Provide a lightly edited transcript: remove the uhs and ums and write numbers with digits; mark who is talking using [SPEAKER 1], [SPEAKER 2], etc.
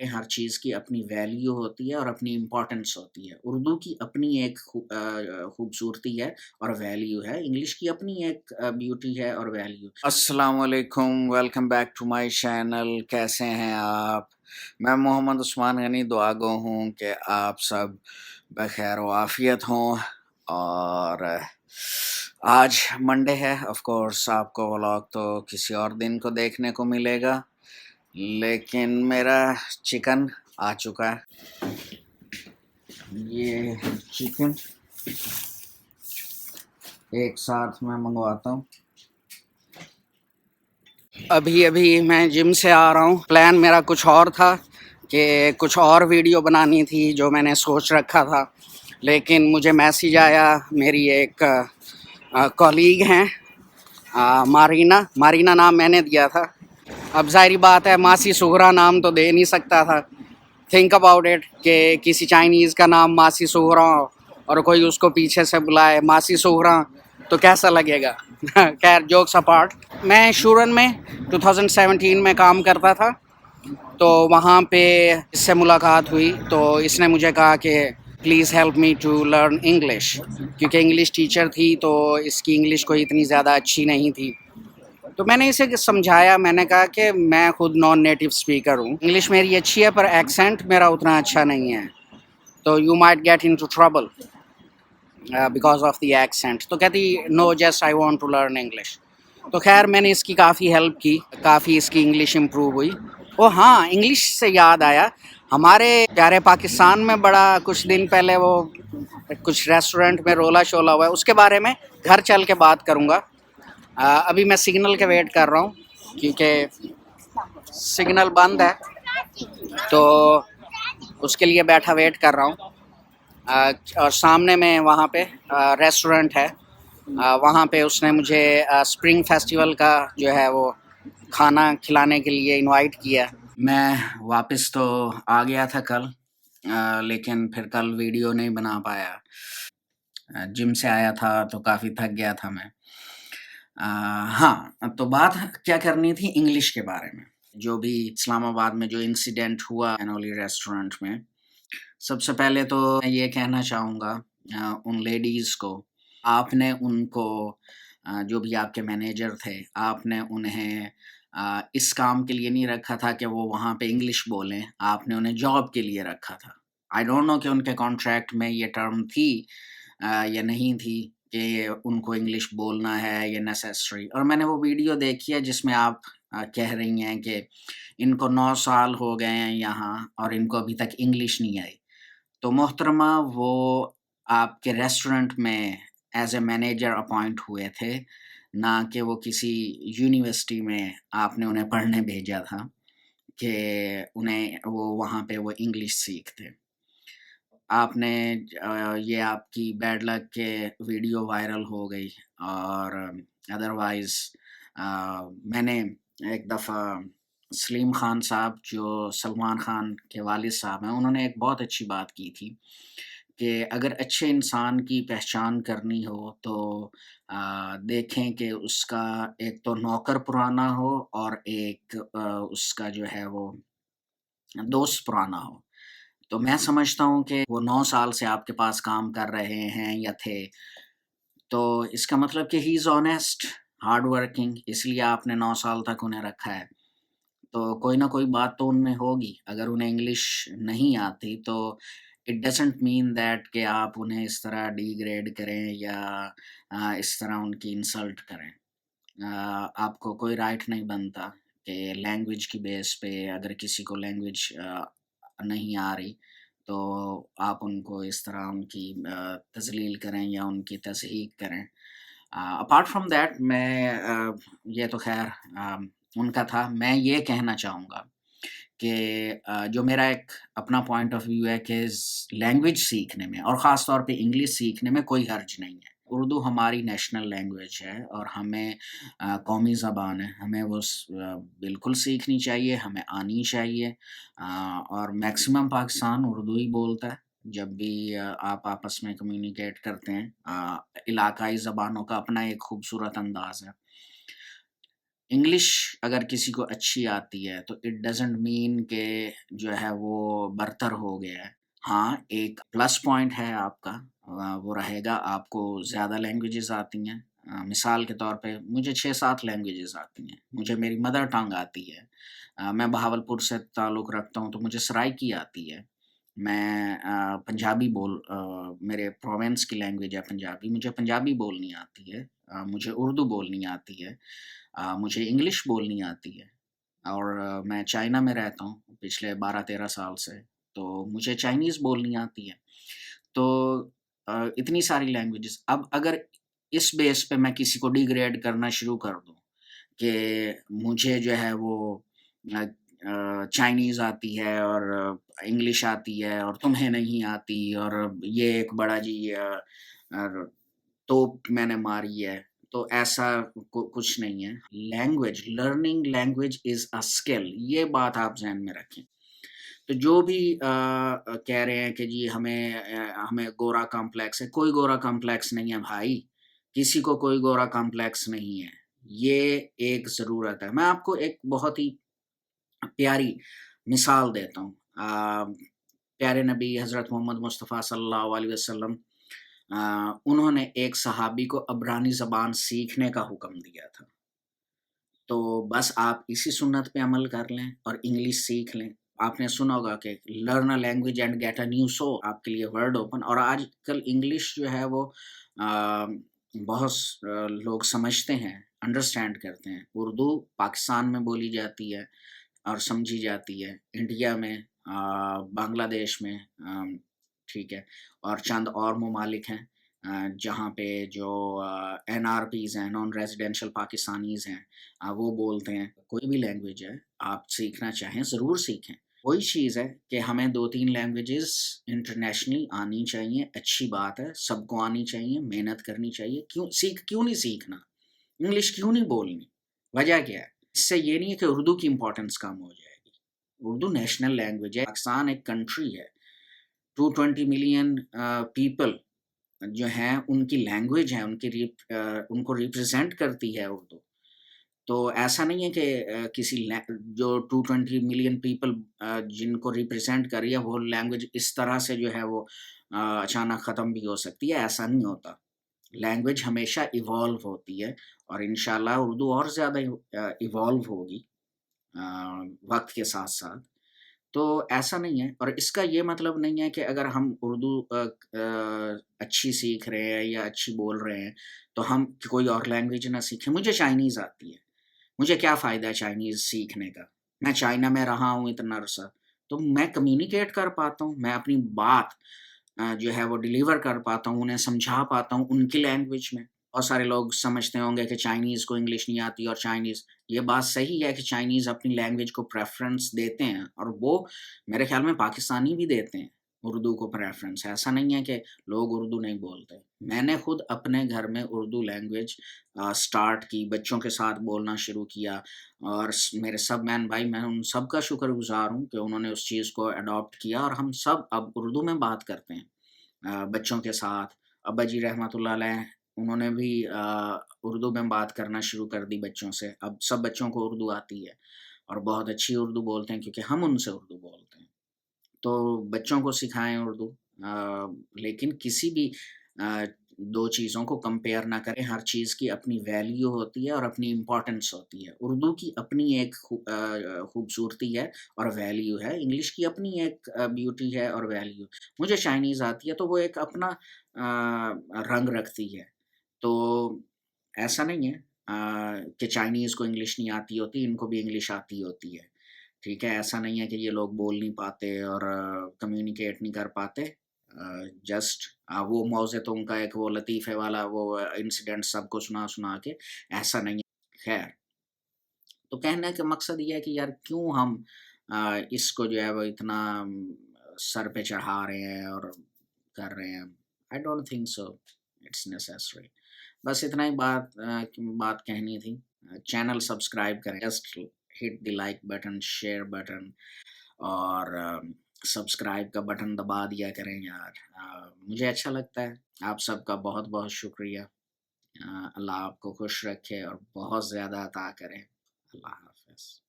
[SPEAKER 1] ہر چیز کی اپنی ویلیو ہوتی ہے اور اپنی امپورٹنس ہوتی ہے۔ اردو کی اپنی ایک خوبصورتی ہے اور ویلیو ہے، انگلش کی اپنی ایک بیوٹی ہے اور ویلیو۔ السلام علیکم، welcome back to my channel. کیسے ہیں آپ؟ میں محمد عثمان غنی دعا گو ہوں کہ آپ سب بخیر و عافیت ہوں۔ اور آج منڈے ہے، آف کورس آپ کو ولاگ تو کسی اور دن کو دیکھنے کو ملے گا، لیکن میرا چکن آ چکا ہے۔ یہ چکن ایک ساتھ میں منگواتا ہوں۔ ابھی میں جم سے آ رہا ہوں۔ پلان میرا کچھ اور تھا کہ کچھ اور ویڈیو بنانی تھی جو میں نے سوچ رکھا تھا، لیکن مجھے میسیج آیا، میری ایک کولیگ ہیں مارینا نام میں نے دیا تھا۔ اب ظاہری بات ہے ماسی سغرا نام تو دے نہیں سکتا تھا۔ تھنک اباؤٹ اٹ کہ کسی چائنیز کا نام ماسی سغرا اور کوئی اس کو پیچھے سے بلائے ماسی سغرا، تو کیسا لگے گا؟ خیر، جوکس اپارٹ، میں شورن میں 2017 میں کام کرتا تھا، تو وہاں پہ اس سے ملاقات ہوئی، تو اس نے مجھے کہا کہ please help me to learn English, کیونکہ انگلش ٹیچر تھی تو اس کی انگلش کوئی اتنی زیادہ اچھی نہیں تھی۔ تو میں نے اسے سمجھایا، میں نے کہا کہ میں خود نان نیٹو اسپیکر ہوں، انگلش میری اچھی ہے پر ایکسینٹ میرا اتنا اچھا نہیں ہے، تو you might get into trouble because of the accent. تو کہتی no just I want to learn English. تو خیر میں نے اس کی کافی ہیلپ کی، کافی اس کی انگلش امپروو ہوئی۔ وہ ہاں، انگلش سے یاد آیا، ہمارے پیارے پاکستان میں بڑا کچھ دن پہلے وہ کچھ ریسٹورنٹ میں رولا شولا ہوا ہے، اس کے بارے میں گھر چل کے بات کروں گا۔ ابھی میں سگنل کے ویٹ کر رہا ہوں کیونکہ سگنل بند ہے، تو اس کے لیے بیٹھا ویٹ کر رہا ہوں۔ اور سامنے میں وہاں پہ ریسٹورنٹ ہے، وہاں پہ اس نے مجھے اسپرنگ فیسٹیول کا جو ہے وہ کھانا کھلانے کے لیے انوائٹ کیا۔ میں واپس تو آ گیا تھا کل، لیکن پھر کل ویڈیو نہیں بنا پایا، جم سے آیا تھا تو کافی تھک گیا تھا میں۔ ہاں، تو بات کیا کرنی تھی انگلش کے بارے میں، جو بھی اسلام آباد میں جو انسیڈنٹ ہوا اینولی ریسٹورنٹ میں۔ سب سے پہلے تو میں یہ کہنا چاہوں گا ان لیڈیز کو، آپ نے ان کو جو بھی آپ کے مینیجر تھے، آپ نے انہیں اس کام کے لیے نہیں رکھا تھا کہ وہ وہاں پہ انگلش بولیں، آپ نے انہیں جاب کے لیے رکھا تھا۔ آئی ڈونٹ نو کہ ان کے کانٹریکٹ میں یہ ٹرم تھی یا نہیں تھی کہ ان کو انگلش بولنا ہے یا نیسیسری۔ اور میں نے وہ ویڈیو دیکھی ہے جس میں آپ کہہ رہی ہیں کہ ان کو 9 سال ہو گئے ہیں یہاں اور ان کو ابھی تک انگلش نہیں آئی۔ تو محترمہ، وہ آپ کے ریسٹورنٹ میں ایز اے مینیجر اپوائنٹ ہوئے تھے، نہ کہ وہ کسی یونیورسٹی میں آپ نے انہیں پڑھنے بھیجا تھا کہ انہیں وہ وہاں پہ وہ انگلش سیکھتے۔ آپ نے یہ آپ کی بیڈ لک کے ویڈیو وائرل ہو گئی، اور ادروائز میں نے ایک دفعہ سلیم خان صاحب جو سلمان خان کے والد صاحب ہیں، انہوں نے ایک بہت اچھی بات کی تھی کہ اگر اچھے انسان کی پہچان کرنی ہو تو دیکھیں کہ اس کا ایک تو نوکر پرانا ہو اور ایک اس کا جو ہے وہ دوست پرانا ہو۔ تو میں سمجھتا ہوں کہ وہ 9 سال سے آپ کے پاس کام کر رہے ہیں یا تھے، تو اس کا مطلب کہ ہی از آنیسٹ، ہارڈ ورکنگ، اس لیے آپ نے 9 سال تک انہیں رکھا ہے۔ تو کوئی نہ کوئی بات تو ان میں ہوگی، اگر انہیں انگلش نہیں آتی تو اٹ ڈزنٹ مین دیٹ کہ آپ انہیں اس طرح ڈی گریڈ کریں یا اس طرح ان کی انسلٹ کریں۔ آپ کو کوئی رائٹ نہیں بنتا کہ لینگویج کی بیس پہ اگر کسی کو لینگویج نہیں آ رہی تو آپ ان کو اس طرح ان کی تذلیل کریں یا ان کی تضحیق کریں۔ اپارٹ فرام دیٹ، میں یہ تو خیر ان کا تھا، میں یہ کہنا چاہوں گا کہ جو میرا ایک اپنا پوائنٹ آف ویو ہے کہ لینگویج سیکھنے میں اور خاص طور پہ انگلش سیکھنے میں کوئی حرج نہیں ہے۔ اردو ہماری نیشنل لینگویج ہے اور ہمیں قومی زبان ہے، ہمیں وہ بالکل سیکھنی چاہیے، ہمیں آنی چاہیے، اور میکسیمم پاکستان اردو ہی بولتا ہے۔ جب بھی آپ آپس میں کمیونیکیٹ کرتے ہیں، علاقائی زبانوں کا اپنا ایک خوبصورت انداز ہے۔
[SPEAKER 2] انگلش اگر کسی کو اچھی آتی ہے تو اٹ ڈزنٹ مین کہ جو ہے وہ برتر ہو گیا ہے. ہاں ایک پلس پوائنٹ ہے آپ کا، وہ رہے گا آپ کو زیادہ لینگویجز آتی ہیں. مثال کے طور پہ مجھے 6-7 لینگویجز آتی ہیں. مجھے میری مدر ٹنگ آتی ہے. میں بہاولپور سے تعلق رکھتا ہوں تو مجھے سرائکی آتی ہے. میں پنجابی میرے پروونس کی لینگویج ہے پنجابی، مجھے پنجابی بولنی آتی ہے. مجھے اردو بولنی آتی ہے. مجھے انگلش بولنی آتی ہے. اور میں چائنا میں رہتا ہوں پچھلے 12-13 سال سے، تو مجھے چائنیز بولنی آتی ہے. تو اتنی ساری لینگویجز. اب اگر اس بیس پہ میں کسی کو ڈیگریڈ کرنا شروع کر دوں کہ مجھے جو ہے وہ چائنیز آتی ہے اور انگلش آتی ہے اور تمہیں نہیں آتی، اور یہ ایک بڑا جی توپ میں نے ماری ہے، تو ایسا کچھ نہیں ہے. Language, learning language is a skill, یہ بات آپ ذہن میں رکھیں. تو جو بھی کہہ رہے ہیں کہ جی ہمیں گورا کمپلیکس ہے، کوئی گورا کمپلیکس نہیں ہے بھائی. کسی کو کوئی گورا کمپلیکس نہیں ہے. یہ ایک ضرورت ہے. میں آپ کو ایک بہت ہی پیاری مثال دیتا ہوں. پیارے نبی حضرت محمد مصطفیٰ صلی اللہ علیہ وسلم، انہوں نے ایک صحابی کو عبرانی زبان سیکھنے کا حکم دیا تھا. تو بس آپ اسی سنت پہ عمل کر لیں اور انگلش سیکھ لیں. آپ نے سنا ہوگا کہ learn a language and get a new soul, آپ کے لیے ورڈ اوپن. اور آج کل انگلش جو ہے وہ بہت لوگ سمجھتے ہیں، انڈرسٹینڈ کرتے ہیں. اردو پاکستان میں بولی جاتی ہے اور سمجھی جاتی ہے، انڈیا میں، بنگلہ دیش میں، ٹھیک ہے، اور چند اور ممالک ہیں جہاں پہ جو این آر پیز ہیں، نان ریزیڈینشل پاکستانیز ہیں، وہ بولتے ہیں. کوئی بھی لینگویج ہے آپ سیکھنا چاہیں ضرور سیکھیں. وہی چیز ہے کہ ہمیں 2-3 لینگویجز انٹرنیشنلی آنی چاہیے، اچھی بات ہے، سب کو آنی چاہیے، محنت کرنی چاہیے. کیوں نہیں سیکھنا؟ انگلش کیوں نہیں بولنی؟ وجہ کیا ہے؟ اس سے یہ نہیں ہے کہ اردو کی امپورٹنس کم ہو جائے گی. اردو نیشنل لینگویج ہے. پاکستان ایک کنٹری ہے، 220 ملین پیپل جو ہیں ان کی لینگویج ہے، ان کو ریپرزینٹ کرتی ہے اردو. تو ایسا نہیں ہے کہ کسی جو 220 ملین پیپل جن کو ریپرزینٹ کر رہی ہے وہ لینگویج اس طرح سے جو ہے وہ اچانک ختم بھی ہو سکتی ہے. ایسا نہیں ہوتا. لینگویج ہمیشہ ایوالو ہوتی ہے، اور انشاءاللہ اردو اور زیادہ ایوالو ہوگی وقت کے ساتھ ساتھ. تو ایسا نہیں ہے. اور اس کا یہ مطلب نہیں ہے کہ اگر ہم اردو اچھی سیکھ رہے ہیں یا اچھی بول رہے ہیں تو ہم کوئی اور لینگویج نہ سیکھیں. مجھے چائنیز آتی ہے، مجھے کیا فائدہ ہے چائنیز سیکھنے کا؟ میں چائنا میں رہا ہوں اتنا عرصہ، تو میں کمیونیکیٹ کر پاتا ہوں، میں اپنی بات جو ہے وہ ڈیلیور کر پاتا ہوں، انہیں سمجھا پاتا ہوں ان کی لینگویج میں. بہت سارے لوگ سمجھتے ہوں گے کہ چائنیز کو انگلش نہیں آتی، اور چائنیز، یہ بات صحیح ہے کہ چائنیز اپنی لینگویج کو پریفرنس دیتے ہیں، اور وہ میرے خیال میں پاکستانی بھی دیتے ہیں اردو کو پریفرنس. ایسا نہیں ہے کہ لوگ اردو نہیں بولتے. میں نے خود اپنے گھر میں اردو لینگویج سٹارٹ کی، بچوں کے ساتھ بولنا شروع کیا، اور میرے سب مین بھائی، میں ان سب کا شکر گزار ہوں کہ انہوں نے اس چیز کو اڈاپٹ کیا، اور ہم سب اب اردو میں بات کرتے ہیں بچوں کے ساتھ. ابا جی رحمۃ اللہ علیہ، انہوں نے بھی اردو میں بات کرنا شروع کر دی بچوں سے. اب سب بچوں کو اردو آتی ہے اور بہت اچھی اردو بولتے ہیں کیونکہ ہم ان سے اردو بولتے ہیں. تو بچوں کو سکھائیں اردو، لیکن کسی بھی دو چیزوں کو کمپیئر نہ کریں. ہر چیز کی اپنی ویلیو ہوتی ہے اور اپنی امپورٹنس ہوتی ہے. اردو کی اپنی ایک خوبصورتی ہے اور ویلیو ہے، انگلش کی اپنی ایک بیوٹی ہے اور ویلیو. مجھے چائنیز آتی ہے تو وہ ایک اپنا رنگ رکھتی ہے. تو ایسا نہیں ہے کہ چائنیز کو انگلش نہیں آتی ہوتی، ان کو بھی انگلش آتی ہوتی ہے. ٹھیک ہے، ایسا نہیں ہے کہ یہ لوگ بول نہیں پاتے اور کمیونیکیٹ نہیں کر پاتے. جسٹ وہ موضوع تو ان کا ایک وہ لطیفے والا وہ انسیڈنٹ سب کو سنا کے، ایسا نہیں ہے. خیر، تو کہنے کا مقصد یہ ہے کہ یار کیوں ہم اس کو جو ہے وہ اتنا سر پہ چڑھا رہے ہیں اور کر رہے ہیں. I don't think so it's necessary. بس اتنا ہی بات کہنی تھی. چینل سبسکرائب کریں، just hit the like button, share button, اور سبسکرائب کا بٹن دبا دیا کریں یار. مجھے اچھا لگتا ہے. آپ سب کا بہت بہت شکریہ. اللہ آپ کو خوش رکھے اور بہت زیادہ عطا کرے. اللہ حافظ.